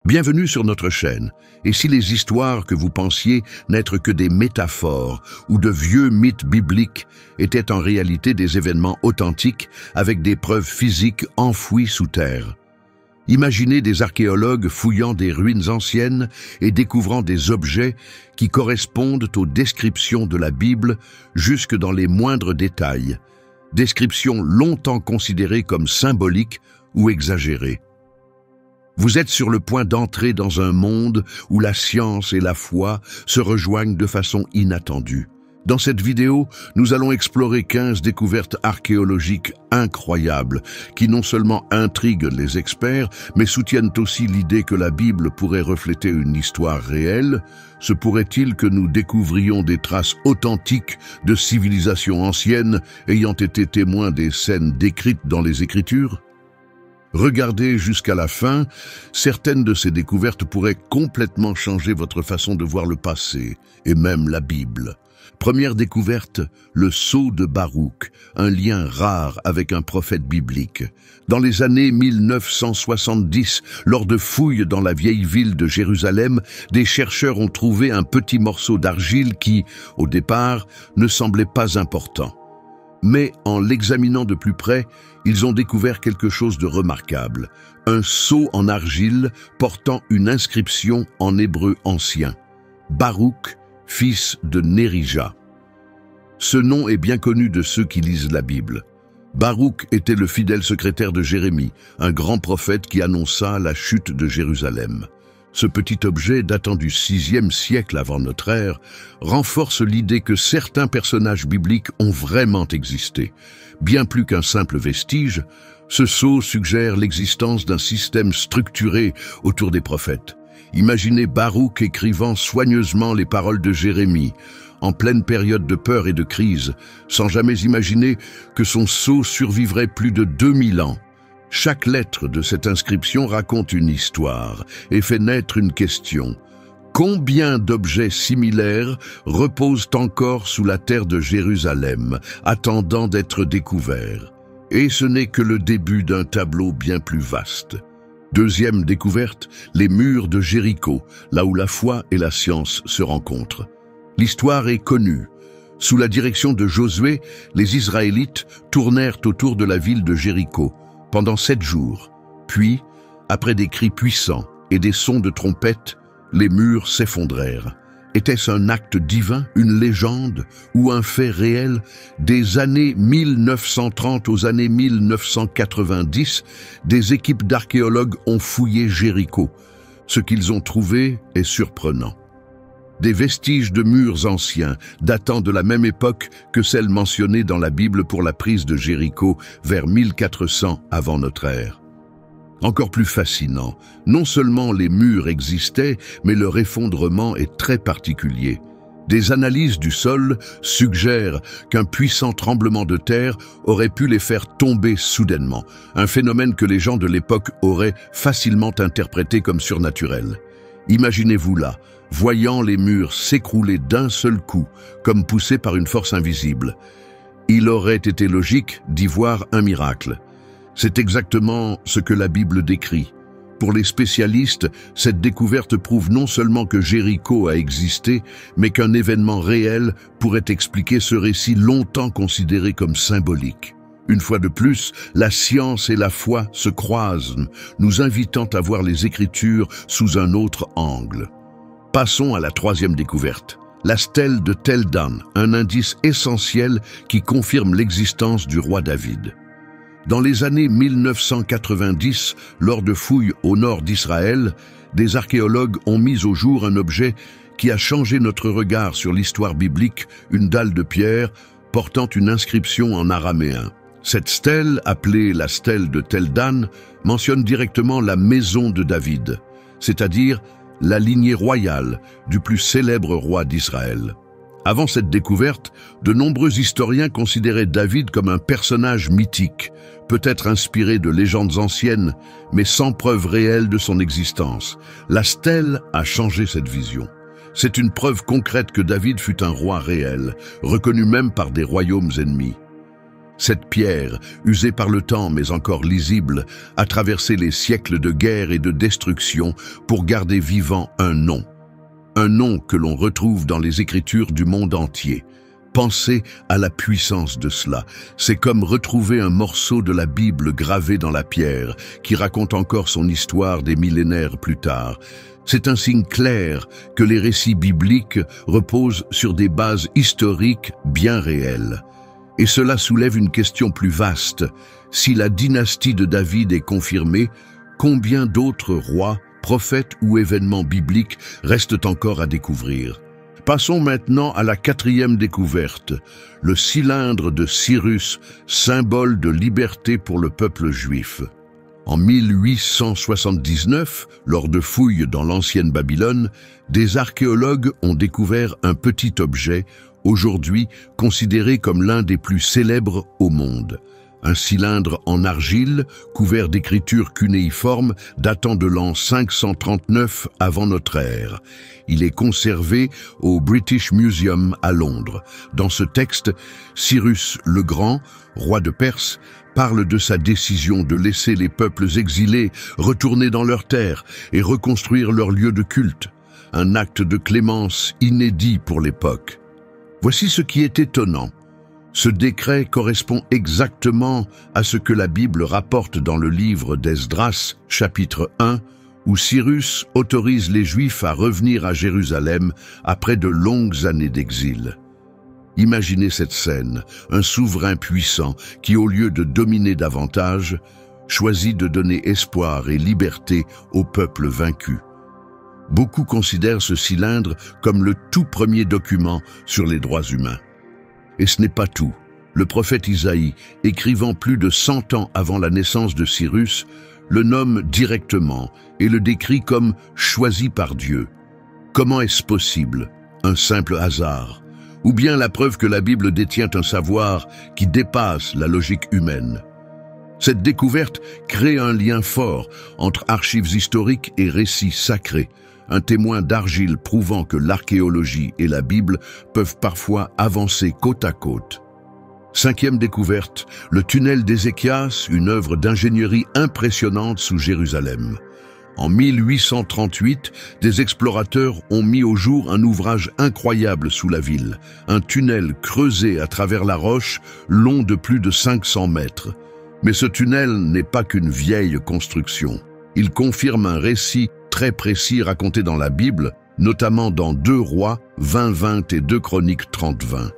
Bienvenue sur notre chaîne. Et si les histoires que vous pensiez n'être que des métaphores ou de vieux mythes bibliques étaient en réalité des événements authentiques avec des preuves physiques enfouies sous terre? Imaginez des archéologues fouillant des ruines anciennes et découvrant des objets qui correspondent aux descriptions de la Bible jusque dans les moindres détails, descriptions longtemps considérées comme symboliques ou exagérées. Vous êtes sur le point d'entrer dans un monde où la science et la foi se rejoignent de façon inattendue. Dans cette vidéo, nous allons explorer 15 découvertes archéologiques incroyables qui non seulement intriguent les experts, mais soutiennent aussi l'idée que la Bible pourrait refléter une histoire réelle. Se pourrait-il que nous découvrions des traces authentiques de civilisations anciennes ayant été témoins des scènes décrites dans les Écritures? Regardez jusqu'à la fin, certaines de ces découvertes pourraient complètement changer votre façon de voir le passé, et même la Bible. Première découverte, le sceau de Baruch, un lien rare avec un prophète biblique. Dans les années 1970, lors de fouilles dans la vieille ville de Jérusalem, des chercheurs ont trouvé un petit morceau d'argile qui, au départ, ne semblait pas important. Mais en l'examinant de plus près, ils ont découvert quelque chose de remarquable. Un sceau en argile portant une inscription en hébreu ancien. Baruch, fils de Nérija. Ce nom est bien connu de ceux qui lisent la Bible. Baruch était le fidèle secrétaire de Jérémie, un grand prophète qui annonça la chute de Jérusalem. Ce petit objet datant du VIe siècle avant notre ère renforce l'idée que certains personnages bibliques ont vraiment existé. Bien plus qu'un simple vestige, ce sceau suggère l'existence d'un système structuré autour des prophètes. Imaginez Baruch écrivant soigneusement les paroles de Jérémie, en pleine période de peur et de crise, sans jamais imaginer que son sceau survivrait plus de 2000 ans. Chaque lettre de cette inscription raconte une histoire et fait naître une question. Combien d'objets similaires reposent encore sous la terre de Jérusalem, attendant d'être découverts? Et ce n'est que le début d'un tableau bien plus vaste. Deuxième découverte, les murs de Jéricho, là où la foi et la science se rencontrent. L'histoire est connue. Sous la direction de Josué, les Israélites tournèrent autour de la ville de Jéricho pendant 7 jours. Puis, après des cris puissants et des sons de trompette, les murs s'effondrèrent. Était-ce un acte divin, une légende ou un fait réel? Des années 1930 aux années 1990, des équipes d'archéologues ont fouillé Jéricho. Ce qu'ils ont trouvé est surprenant. Des vestiges de murs anciens, datant de la même époque que celles mentionnées dans la Bible pour la prise de Jéricho vers 1400 avant notre ère. Encore plus fascinant, non seulement les murs existaient, mais leur effondrement est très particulier. Des analyses du sol suggèrent qu'un puissant tremblement de terre aurait pu les faire tomber soudainement, un phénomène que les gens de l'époque auraient facilement interprété comme surnaturel. Imaginez-vous là, voyant les murs s'écrouler d'un seul coup, comme poussés par une force invisible. Il aurait été logique d'y voir un miracle. C'est exactement ce que la Bible décrit. Pour les spécialistes, cette découverte prouve non seulement que Jéricho a existé, mais qu'un événement réel pourrait expliquer ce récit longtemps considéré comme symbolique. Une fois de plus, la science et la foi se croisent, nous invitant à voir les Écritures sous un autre angle. Passons à la troisième découverte. La stèle de Tel Dan, un indice essentiel qui confirme l'existence du roi David. Dans les années 1990, lors de fouilles au nord d'Israël, des archéologues ont mis au jour un objet qui a changé notre regard sur l'histoire biblique, une dalle de pierre portant une inscription en araméen. Cette stèle, appelée la stèle de Tel Dan, mentionne directement la maison de David, c'est-à-dire la lignée royale du plus célèbre roi d'Israël. Avant cette découverte, de nombreux historiens considéraient David comme un personnage mythique, peut-être inspiré de légendes anciennes, mais sans preuve réelle de son existence. La stèle a changé cette vision. C'est une preuve concrète que David fut un roi réel, reconnu même par des royaumes ennemis. Cette pierre, usée par le temps mais encore lisible, a traversé les siècles de guerre et de destruction pour garder vivant un nom. Un nom que l'on retrouve dans les Écritures du monde entier. Pensez à la puissance de cela. C'est comme retrouver un morceau de la Bible gravé dans la pierre, qui raconte encore son histoire des millénaires plus tard. C'est un signe clair que les récits bibliques reposent sur des bases historiques bien réelles. Et cela soulève une question plus vaste. Si la dynastie de David est confirmée, combien d'autres rois, prophètes ou événements bibliques restent encore à découvrir? Passons maintenant à la quatrième découverte, le cylindre de Cyrus, symbole de liberté pour le peuple juif. En 1879, lors de fouilles dans l'ancienne Babylone, des archéologues ont découvert un petit objet, aujourd'hui considéré comme l'un des plus célèbres au monde. Un cylindre en argile, couvert d'écritures cunéiformes datant de l'an 539 avant notre ère. Il est conservé au British Museum à Londres. Dans ce texte, Cyrus le Grand, roi de Perse, parle de sa décision de laisser les peuples exilés retourner dans leurs terres et reconstruire leur lieu de culte. Un acte de clémence inédit pour l'époque. Voici ce qui est étonnant. Ce décret correspond exactement à ce que la Bible rapporte dans le livre d'Esdras, chapitre 1, où Cyrus autorise les Juifs à revenir à Jérusalem après de longues années d'exil. Imaginez cette scène, un souverain puissant qui, au lieu de dominer davantage, choisit de donner espoir et liberté au peuple vaincu. Beaucoup considèrent ce cylindre comme le tout premier document sur les droits humains. Et ce n'est pas tout. Le prophète Isaïe, écrivant plus de 100 ans avant la naissance de Cyrus, le nomme directement et le décrit comme choisi par Dieu. Comment est-ce possible? Un simple hasard? Ou bien la preuve que la Bible détient un savoir qui dépasse la logique humaine? Cette découverte crée un lien fort entre archives historiques et récits sacrés, un témoin d'argile prouvant que l'archéologie et la Bible peuvent parfois avancer côte à côte. Cinquième découverte, le tunnel d'Ézéchias, une œuvre d'ingénierie impressionnante sous Jérusalem. En 1838, des explorateurs ont mis au jour un ouvrage incroyable sous la ville, un tunnel creusé à travers la roche, long de plus de 500 mètres. Mais ce tunnel n'est pas qu'une vieille construction. Il confirme un récit très précis raconté dans la Bible, notamment dans 2 Rois 20-20 et 2 Chroniques 30-20.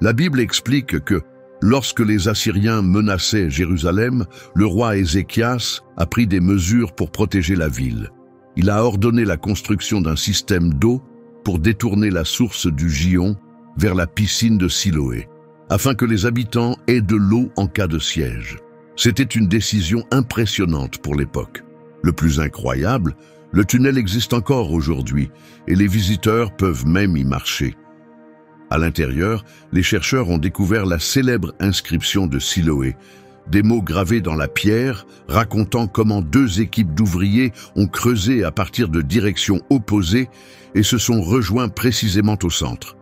La Bible explique que, lorsque les Assyriens menaçaient Jérusalem, le roi Ézéchias a pris des mesures pour protéger la ville. Il a ordonné la construction d'un système d'eau pour détourner la source du Gihon vers la piscine de Siloé, afin que les habitants aient de l'eau en cas de siège. C'était une décision impressionnante pour l'époque. Le plus incroyable, le tunnel existe encore aujourd'hui et les visiteurs peuvent même y marcher. À l'intérieur, les chercheurs ont découvert la célèbre inscription de Siloé, des mots gravés dans la pierre racontant comment 2 équipes d'ouvriers ont creusé à partir de directions opposées et se sont rejoints précisément au centre.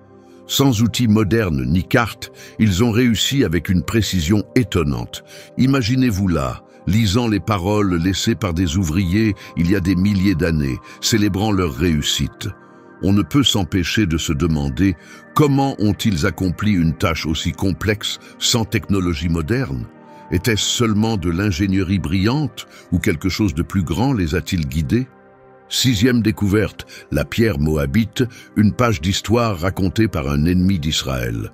Sans outils modernes ni cartes, ils ont réussi avec une précision étonnante. Imaginez-vous là, lisant les paroles laissées par des ouvriers il y a des milliers d'années, célébrant leur réussite. On ne peut s'empêcher de se demander comment ont-ils accompli une tâche aussi complexe sans technologie moderne? Était-ce seulement de l'ingénierie brillante ou quelque chose de plus grand les a-t-il guidés? 6e découverte, la pierre moabite, une page d'histoire racontée par un ennemi d'Israël.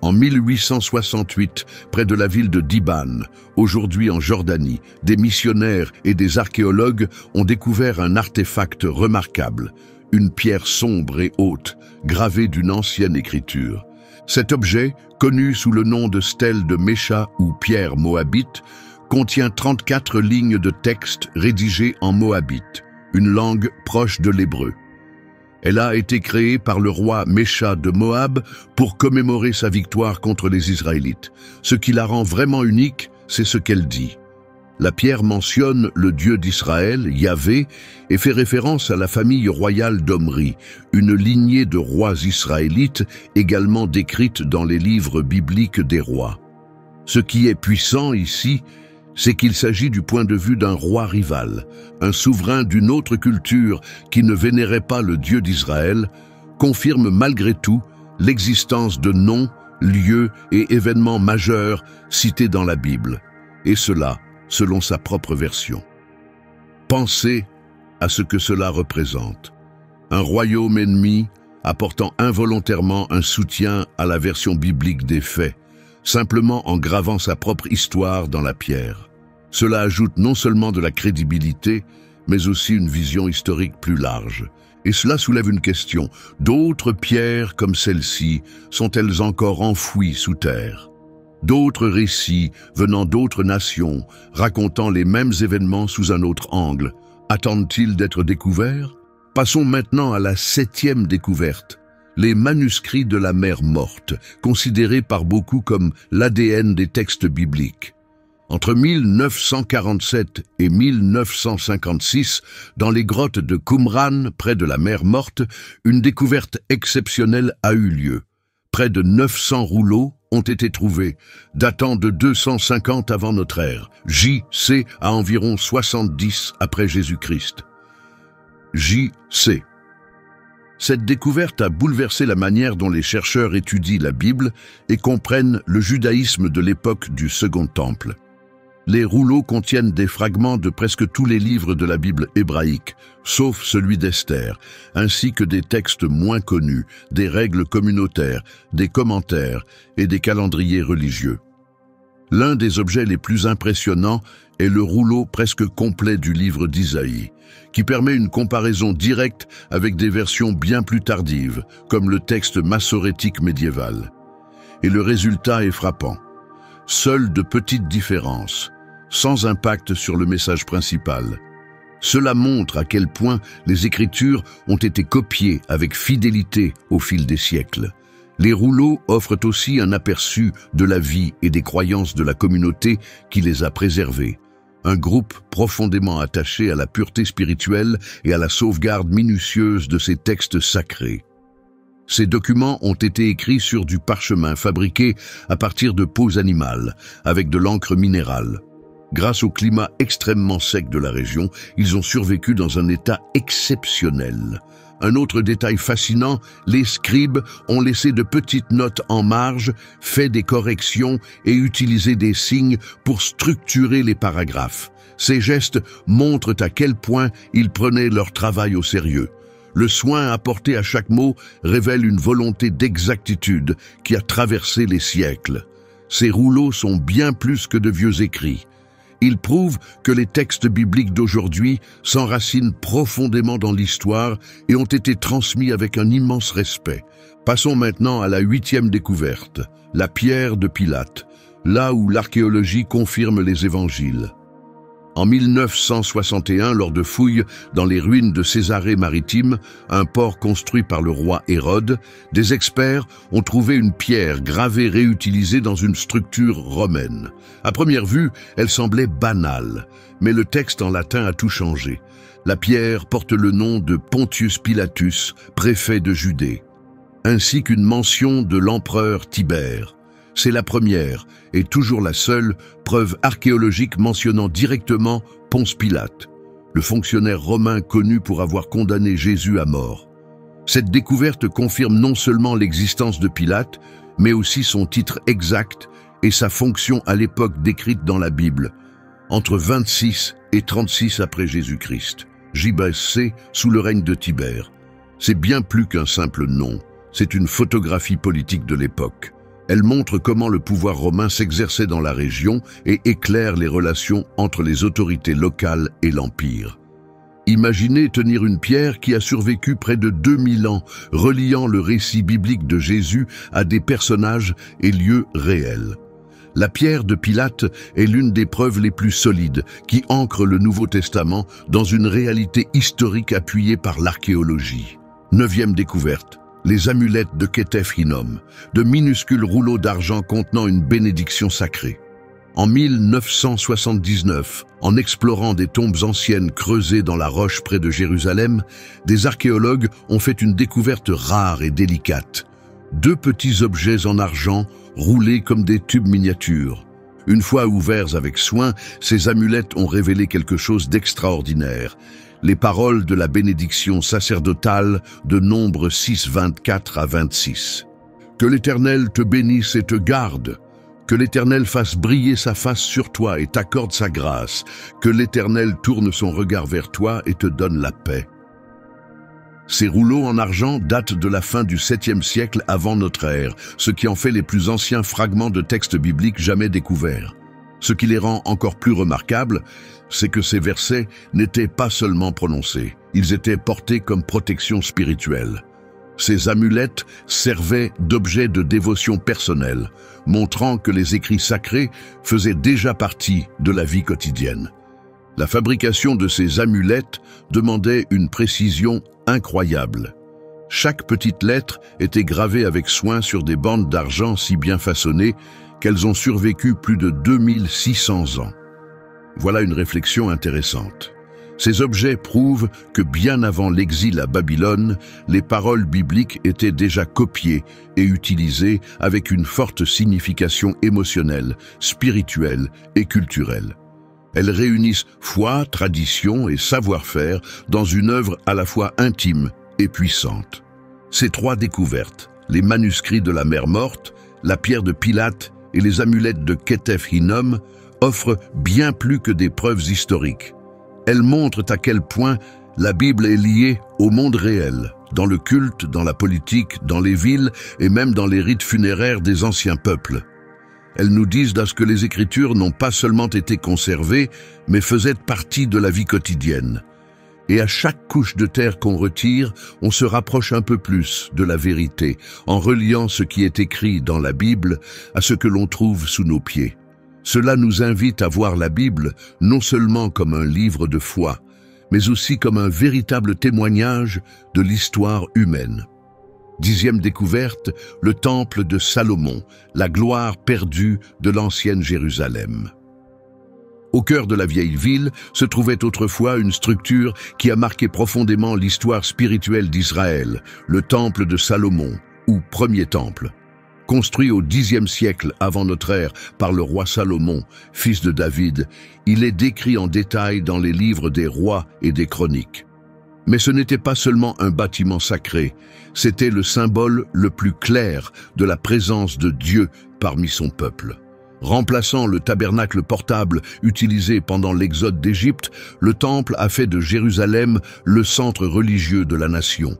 En 1868, près de la ville de Diban, aujourd'hui en Jordanie, des missionnaires et des archéologues ont découvert un artefact remarquable, une pierre sombre et haute, gravée d'une ancienne écriture. Cet objet, connu sous le nom de stèle de Mécha ou pierre moabite, contient 34 lignes de texte rédigées en moabite, une langue proche de l'hébreu. Elle a été créée par le roi Mécha de Moab pour commémorer sa victoire contre les Israélites. Ce qui la rend vraiment unique, c'est ce qu'elle dit. La pierre mentionne le Dieu d'Israël, Yahvé, et fait référence à la famille royale d'Omri, une lignée de rois israélites également décrite dans les livres bibliques des rois. Ce qui est puissant ici, c'est qu'il s'agit du point de vue d'un roi rival, un souverain d'une autre culture qui ne vénérait pas le Dieu d'Israël, confirme malgré tout l'existence de noms, lieux et événements majeurs cités dans la Bible, et cela selon sa propre version. Pensez à ce que cela représente. Un royaume ennemi apportant involontairement un soutien à la version biblique des faits, simplement en gravant sa propre histoire dans la pierre. Cela ajoute non seulement de la crédibilité, mais aussi une vision historique plus large. Et cela soulève une question. D'autres pierres comme celle-ci sont-elles encore enfouies sous terre? D'autres récits venant d'autres nations, racontant les mêmes événements sous un autre angle, attendent-ils d'être découverts? Passons maintenant à la 7e découverte. Les manuscrits de la mer morte, considérés par beaucoup comme l'ADN des textes bibliques. Entre 1947 et 1956, dans les grottes de Qumran, près de la mer morte, une découverte exceptionnelle a eu lieu. Près de 900 rouleaux ont été trouvés, datant de 250 avant notre ère. J.C. à environ 70 après Jésus-Christ. J.C. Cette découverte a bouleversé la manière dont les chercheurs étudient la Bible et comprennent le judaïsme de l'époque du Second Temple. Les rouleaux contiennent des fragments de presque tous les livres de la Bible hébraïque, sauf celui d'Esther, ainsi que des textes moins connus, des règles communautaires, des commentaires et des calendriers religieux. L'un des objets les plus impressionnants est le rouleau presque complet du livre d'Isaïe, qui permet une comparaison directe avec des versions bien plus tardives, comme le texte massorétique médiéval. Et le résultat est frappant. Seules de petites différences, sans impact sur le message principal. Cela montre à quel point les Écritures ont été copiées avec fidélité au fil des siècles. Les rouleaux offrent aussi un aperçu de la vie et des croyances de la communauté qui les a préservés. Un groupe profondément attaché à la pureté spirituelle et à la sauvegarde minutieuse de ces textes sacrés. Ces documents ont été écrits sur du parchemin fabriqué à partir de peaux animales, avec de l'encre minérale. Grâce au climat extrêmement sec de la région, ils ont survécu dans un état exceptionnel. Un autre détail fascinant, les scribes ont laissé de petites notes en marge, fait des corrections et utilisé des signes pour structurer les paragraphes. Ces gestes montrent à quel point ils prenaient leur travail au sérieux. Le soin apporté à chaque mot révèle une volonté d'exactitude qui a traversé les siècles. Ces rouleaux sont bien plus que de vieux écrits. Ils prouvent que les textes bibliques d'aujourd'hui s'enracinent profondément dans l'histoire et ont été transmis avec un immense respect. Passons maintenant à la 8e découverte, la pierre de Pilate, là où l'archéologie confirme les évangiles. En 1961, lors de fouilles dans les ruines de Césarée-Maritime, un port construit par le roi Hérode, des experts ont trouvé une pierre gravée réutilisée dans une structure romaine. À première vue, elle semblait banale, mais le texte en latin a tout changé. La pierre porte le nom de Pontius Pilatus, préfet de Judée, ainsi qu'une mention de l'empereur Tibère. C'est la première, et toujours la seule, preuve archéologique mentionnant directement Ponce Pilate, le fonctionnaire romain connu pour avoir condamné Jésus à mort. Cette découverte confirme non seulement l'existence de Pilate, mais aussi son titre exact et sa fonction à l'époque décrite dans la Bible, entre 26 et 36 après Jésus-Christ, JC sous le règne de Tibère. C'est bien plus qu'un simple nom, c'est une photographie politique de l'époque. Elle montre comment le pouvoir romain s'exerçait dans la région et éclaire les relations entre les autorités locales et l'Empire. Imaginez tenir une pierre qui a survécu près de 2000 ans, reliant le récit biblique de Jésus à des personnages et lieux réels. La pierre de Pilate est l'une des preuves les plus solides qui ancre le Nouveau Testament dans une réalité historique appuyée par l'archéologie. 9e découverte. Les amulettes de Ketef Hinnom, de minuscules rouleaux d'argent contenant une bénédiction sacrée. En 1979, en explorant des tombes anciennes creusées dans la roche près de Jérusalem, des archéologues ont fait une découverte rare et délicate. 2 petits objets en argent roulés comme des tubes miniatures. Une fois ouverts avec soin, ces amulettes ont révélé quelque chose d'extraordinaire. Les paroles de la bénédiction sacerdotale de Nombre 6, 24 à 26. Que l'Éternel te bénisse et te garde. Que l'Éternel fasse briller sa face sur toi et t'accorde sa grâce. Que l'Éternel tourne son regard vers toi et te donne la paix. Ces rouleaux en argent datent de la fin du 7e siècle avant notre ère, ce qui en fait les plus anciens fragments de textes bibliques jamais découverts. Ce qui les rend encore plus remarquables, c'est que ces versets n'étaient pas seulement prononcés, ils étaient portés comme protection spirituelle. Ces amulettes servaient d'objets de dévotion personnelle, montrant que les écrits sacrés faisaient déjà partie de la vie quotidienne. La fabrication de ces amulettes demandait une précision incroyable. Chaque petite lettre était gravée avec soin sur des bandes d'argent si bien façonnées qu'elles ont survécu plus de 2600 ans. Voilà une réflexion intéressante. Ces objets prouvent que bien avant l'exil à Babylone, les paroles bibliques étaient déjà copiées et utilisées avec une forte signification émotionnelle, spirituelle et culturelle. Elles réunissent foi, tradition et savoir-faire dans une œuvre à la fois intime et puissante. Ces trois découvertes, les manuscrits de la Mer Morte, la pierre de Pilate et les amulettes de Ketef Hinnom, offrent bien plus que des preuves historiques. Elles montrent à quel point la Bible est liée au monde réel, dans le culte, dans la politique, dans les villes et même dans les rites funéraires des anciens peuples. Elles nous disent que les Écritures n'ont pas seulement été conservées, mais faisaient partie de la vie quotidienne. Et à chaque couche de terre qu'on retire, on se rapproche un peu plus de la vérité, en reliant ce qui est écrit dans la Bible à ce que l'on trouve sous nos pieds. Cela nous invite à voir la Bible non seulement comme un livre de foi, mais aussi comme un véritable témoignage de l'histoire humaine. 10e découverte, le temple de Salomon, la gloire perdue de l'ancienne Jérusalem. Au cœur de la vieille ville se trouvait autrefois une structure qui a marqué profondément l'histoire spirituelle d'Israël, le temple de Salomon, ou premier temple. Construit au Xe siècle avant notre ère par le roi Salomon, fils de David, il est décrit en détail dans les livres des rois et des chroniques. Mais ce n'était pas seulement un bâtiment sacré, c'était le symbole le plus clair de la présence de Dieu parmi son peuple. Remplaçant le tabernacle portable utilisé pendant l'exode d'Égypte, le temple a fait de Jérusalem le centre religieux de la nation.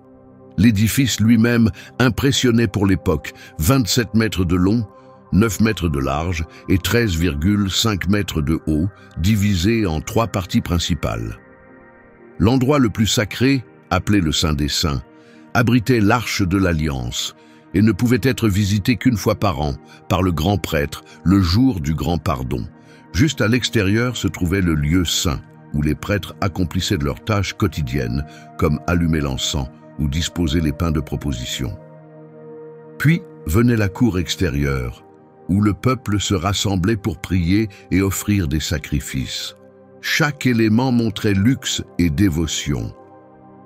L'édifice lui-même impressionnait pour l'époque, 27 mètres de long, 9 mètres de large et 13,5 mètres de haut, divisé en 3 parties principales. L'endroit le plus sacré, appelé le Saint des Saints, abritait l'Arche de l'Alliance et ne pouvait être visité qu'une fois par an par le grand prêtre, le jour du grand pardon. Juste à l'extérieur se trouvait le lieu saint, où les prêtres accomplissaient leurs tâches quotidiennes, comme allumer l'encens ou disposer les pains de proposition. Puis venait la cour extérieure, où le peuple se rassemblait pour prier et offrir des sacrifices. Chaque élément montrait luxe et dévotion.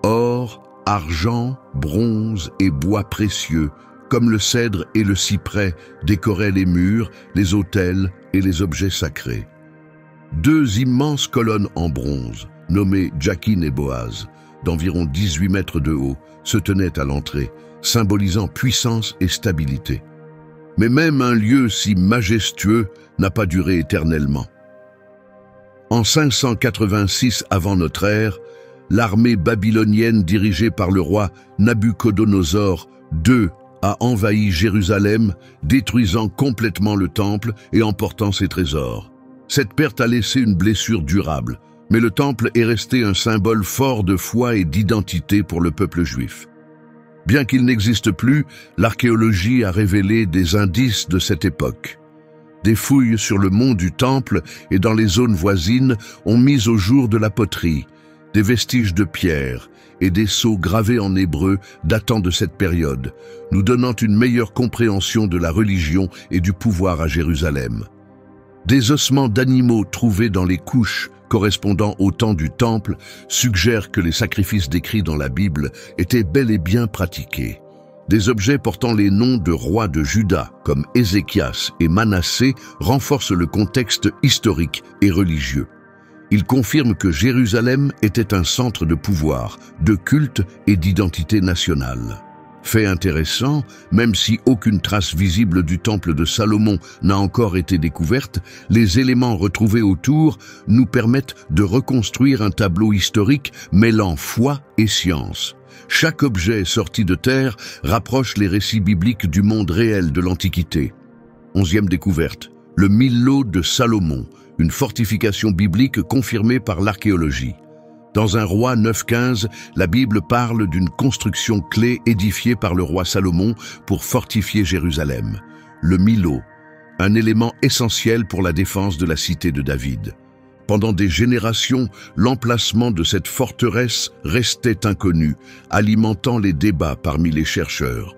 Or, argent, bronze et bois précieux, comme le cèdre et le cyprès, décoraient les murs, les autels et les objets sacrés. 2 immenses colonnes en bronze, nommées Jakin et Boaz, d'environ 18 mètres de haut, se tenaient à l'entrée, symbolisant puissance et stabilité. Mais même un lieu si majestueux n'a pas duré éternellement. En 586 avant notre ère, l'armée babylonienne dirigée par le roi Nabuchodonosor II a envahi Jérusalem, détruisant complètement le temple et emportant ses trésors. Cette perte a laissé une blessure durable, mais le temple est resté un symbole fort de foi et d'identité pour le peuple juif. Bien qu'il n'existe plus, l'archéologie a révélé des indices de cette époque. Des fouilles sur le mont du Temple et dans les zones voisines ont mis au jour de la poterie, des vestiges de pierre et des sceaux gravés en hébreu datant de cette période, nous donnant une meilleure compréhension de la religion et du pouvoir à Jérusalem. Des ossements d'animaux trouvés dans les couches correspondant au temps du Temple suggèrent que les sacrifices décrits dans la Bible étaient bel et bien pratiqués. Des objets portant les noms de rois de Juda, comme Ézéchias et Manassé, renforcent le contexte historique et religieux. Ils confirment que Jérusalem était un centre de pouvoir, de culte et d'identité nationale. Fait intéressant, même si aucune trace visible du temple de Salomon n'a encore été découverte, les éléments retrouvés autour nous permettent de reconstruire un tableau historique mêlant foi et science. Chaque objet sorti de terre rapproche les récits bibliques du monde réel de l'Antiquité. 11e découverte, le Millo de Salomon, une fortification biblique confirmée par l'archéologie. Dans un roi 9-15, la Bible parle d'une construction clé édifiée par le roi Salomon pour fortifier Jérusalem. Le Millo, un élément essentiel pour la défense de la cité de David. Pendant des générations, l'emplacement de cette forteresse restait inconnu, alimentant les débats parmi les chercheurs.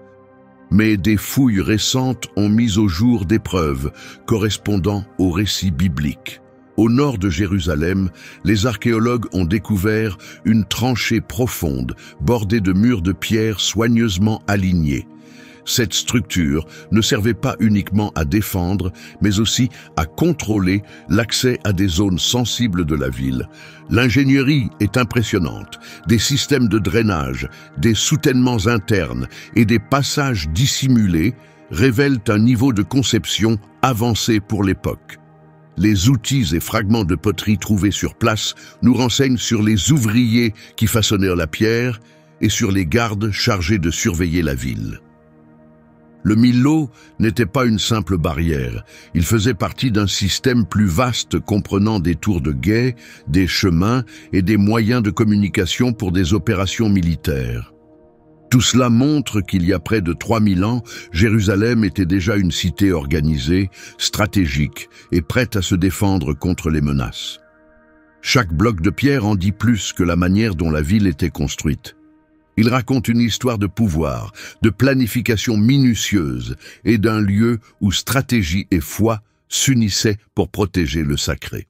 Mais des fouilles récentes ont mis au jour des preuves correspondant aux récits bibliques. Au nord de Jérusalem, les archéologues ont découvert une tranchée profonde, bordée de murs de pierre soigneusement alignés. Cette structure ne servait pas uniquement à défendre, mais aussi à contrôler l'accès à des zones sensibles de la ville. L'ingénierie est impressionnante. Des systèmes de drainage, des soutènements internes et des passages dissimulés révèlent un niveau de conception avancé pour l'époque. Les outils et fragments de poterie trouvés sur place nous renseignent sur les ouvriers qui façonnèrent la pierre et sur les gardes chargés de surveiller la ville. Le Millo n'était pas une simple barrière, il faisait partie d'un système plus vaste comprenant des tours de guet, des chemins et des moyens de communication pour des opérations militaires. Tout cela montre qu'il y a près de 3000 ans, Jérusalem était déjà une cité organisée, stratégique et prête à se défendre contre les menaces. Chaque bloc de pierre en dit plus que la manière dont la ville était construite. Il raconte une histoire de pouvoir, de planification minutieuse et d'un lieu où stratégie et foi s'unissaient pour protéger le sacré.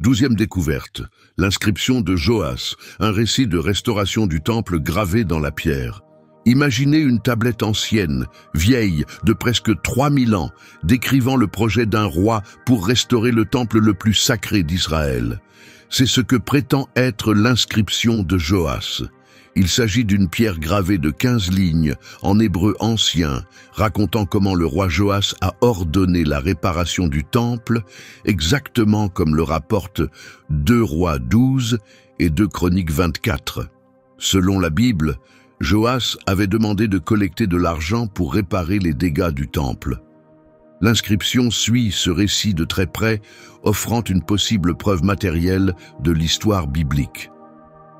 12e découverte, l'inscription de Joas, un récit de restauration du temple gravé dans la pierre. Imaginez une tablette ancienne, vieille, de presque 3000 ans, décrivant le projet d'un roi pour restaurer le temple le plus sacré d'Israël. C'est ce que prétend être l'inscription de Joas. Il s'agit d'une pierre gravée de 15 lignes, en hébreu ancien, racontant comment le roi Joas a ordonné la réparation du temple, exactement comme le rapportent 2 Rois 12 et 2 Chroniques 24. Selon la Bible, Joas avait demandé de collecter de l'argent pour réparer les dégâts du temple. L'inscription suit ce récit de très près, offrant une possible preuve matérielle de l'histoire biblique.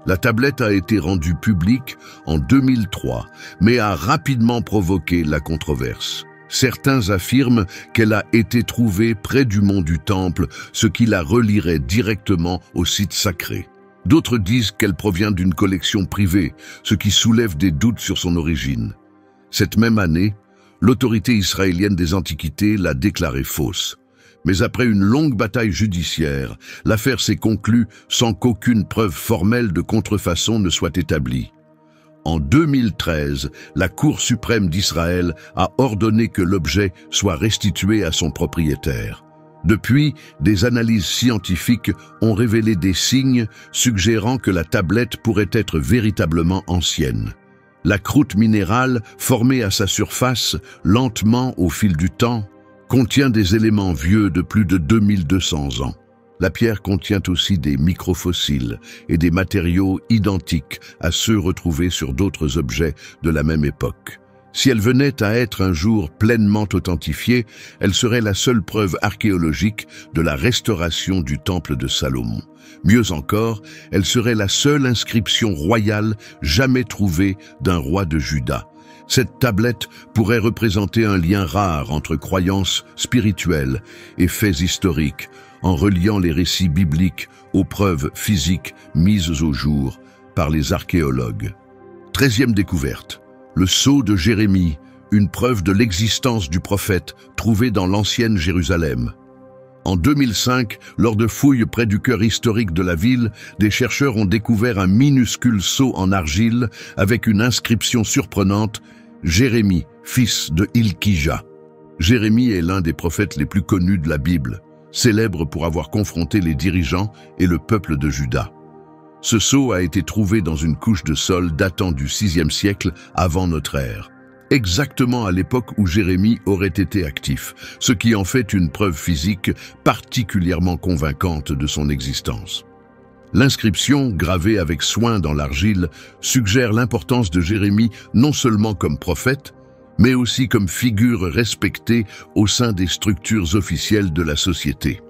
La tablette a été rendue publique en 2003, mais a rapidement provoqué la controverse. Certains affirment qu'elle a été trouvée près du mont du Temple, ce qui la relierait directement au site sacré. D'autres disent qu'elle provient d'une collection privée, ce qui soulève des doutes sur son origine. Cette même année, l'autorité israélienne des Antiquités l'a déclarée fausse. Mais après une longue bataille judiciaire, l'affaire s'est conclue sans qu'aucune preuve formelle de contrefaçon ne soit établie. En 2013, la Cour suprême d'Israël a ordonné que l'objet soit restitué à son propriétaire. Depuis, des analyses scientifiques ont révélé des signes suggérant que la tablette pourrait être véritablement ancienne. La croûte minérale, formée à sa surface, lentement au fil du temps, contient des éléments vieux de plus de 2200 ans. La pierre contient aussi des microfossiles et des matériaux identiques à ceux retrouvés sur d'autres objets de la même époque. Si elle venait à être un jour pleinement authentifiée, elle serait la seule preuve archéologique de la restauration du temple de Salomon. Mieux encore, elle serait la seule inscription royale jamais trouvée d'un roi de Juda. Cette tablette pourrait représenter un lien rare entre croyances spirituelles et faits historiques, en reliant les récits bibliques aux preuves physiques mises au jour par les archéologues. 13e découverte. Le sceau de Jérémie, une preuve de l'existence du prophète trouvé dans l'ancienne Jérusalem. En 2005, lors de fouilles près du cœur historique de la ville, des chercheurs ont découvert un minuscule sceau en argile avec une inscription surprenante « Jérémie, fils de Hilkija ». Jérémie est l'un des prophètes les plus connus de la Bible, célèbre pour avoir confronté les dirigeants et le peuple de Juda. Ce sceau a été trouvé dans une couche de sol datant du VIe siècle avant notre ère, exactement à l'époque où Jérémie aurait été actif, ce qui en fait une preuve physique particulièrement convaincante de son existence. L'inscription, gravée avec soin dans l'argile, suggère l'importance de Jérémie non seulement comme prophète, mais aussi comme figure respectée au sein des structures officielles de la société.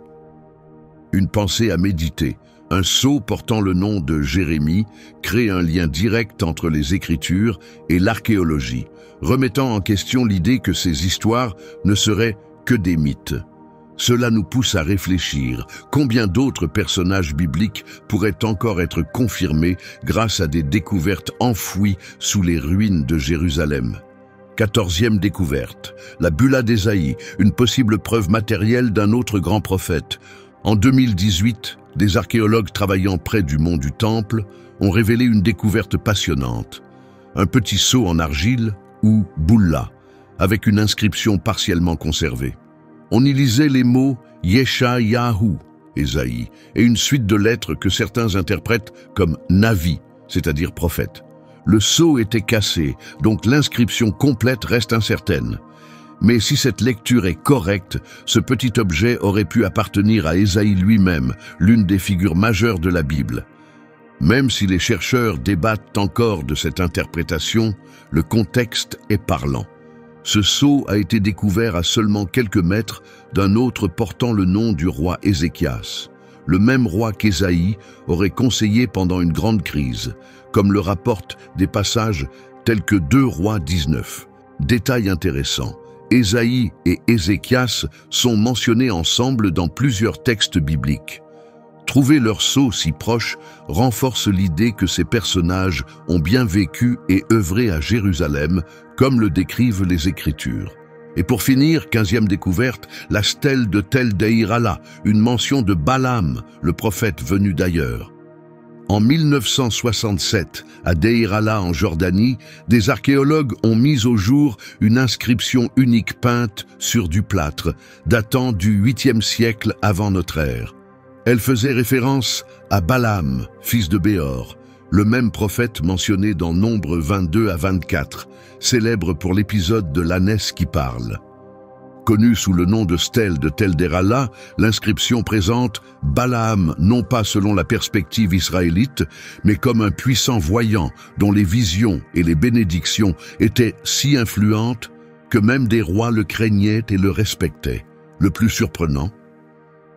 Une pensée à méditer. Un sceau portant le nom de Jérémie crée un lien direct entre les Écritures et l'archéologie, remettant en question l'idée que ces histoires ne seraient que des mythes. Cela nous pousse à réfléchir combien d'autres personnages bibliques pourraient encore être confirmés grâce à des découvertes enfouies sous les ruines de Jérusalem. 14e découverte, la Bulla d'Ésaïe, une possible preuve matérielle d'un autre grand prophète. En 2018, des archéologues travaillant près du mont du Temple ont révélé une découverte passionnante. Un petit sceau en argile, ou Bulla, avec une inscription partiellement conservée. On y lisait les mots « Yeshayahu » Ésaïe, et une suite de lettres que certains interprètent comme « Navi », c'est-à-dire prophète. Le sceau était cassé, donc l'inscription complète reste incertaine. Mais si cette lecture est correcte, ce petit objet aurait pu appartenir à Ésaïe lui-même, l'une des figures majeures de la Bible. Même si les chercheurs débattent encore de cette interprétation, le contexte est parlant. Ce sceau a été découvert à seulement quelques mètres d'un autre portant le nom du roi Ézéchias. Le même roi qu'Ésaïe aurait conseillé pendant une grande crise, comme le rapportent des passages tels que 2 Rois 19. Détail intéressant. Ésaïe et Ézéchias sont mentionnés ensemble dans plusieurs textes bibliques. Trouver leur sceau si proche renforce l'idée que ces personnages ont bien vécu et œuvré à Jérusalem, comme le décrivent les Écritures. Et pour finir, 15e découverte, la stèle de Tel Deir-Alla, une mention de Balaam, le prophète venu d'ailleurs. En 1967, à Deir-Alla en Jordanie, des archéologues ont mis au jour une inscription unique peinte sur du plâtre, datant du 8e siècle avant notre ère. Elle faisait référence à Balaam, fils de Béor, le même prophète mentionné dans Nombre 22 à 24, célèbre pour l'épisode de l'ânesse qui parle. Connue sous le nom de stèle de Tel Deir-Alla, l'inscription présente Balaam non pas selon la perspective israélite, mais comme un puissant voyant dont les visions et les bénédictions étaient si influentes que même des rois le craignaient et le respectaient. Le plus surprenant,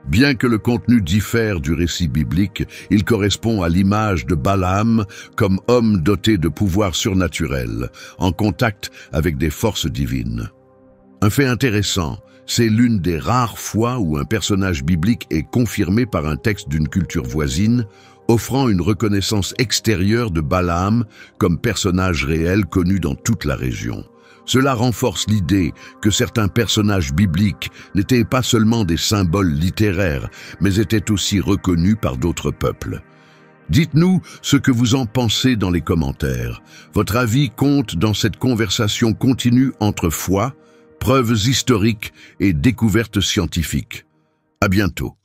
bien que le contenu diffère du récit biblique, il correspond à l'image de Balaam comme homme doté de pouvoirs surnaturels, en contact avec des forces divines. Un fait intéressant, c'est l'une des rares fois où un personnage biblique est confirmé par un texte d'une culture voisine, offrant une reconnaissance extérieure de Balaam comme personnage réel connu dans toute la région. Cela renforce l'idée que certains personnages bibliques n'étaient pas seulement des symboles littéraires, mais étaient aussi reconnus par d'autres peuples. Dites-nous ce que vous en pensez dans les commentaires. Votre avis compte dans cette conversation continue entre foi, preuves historiques et découvertes scientifiques. À bientôt.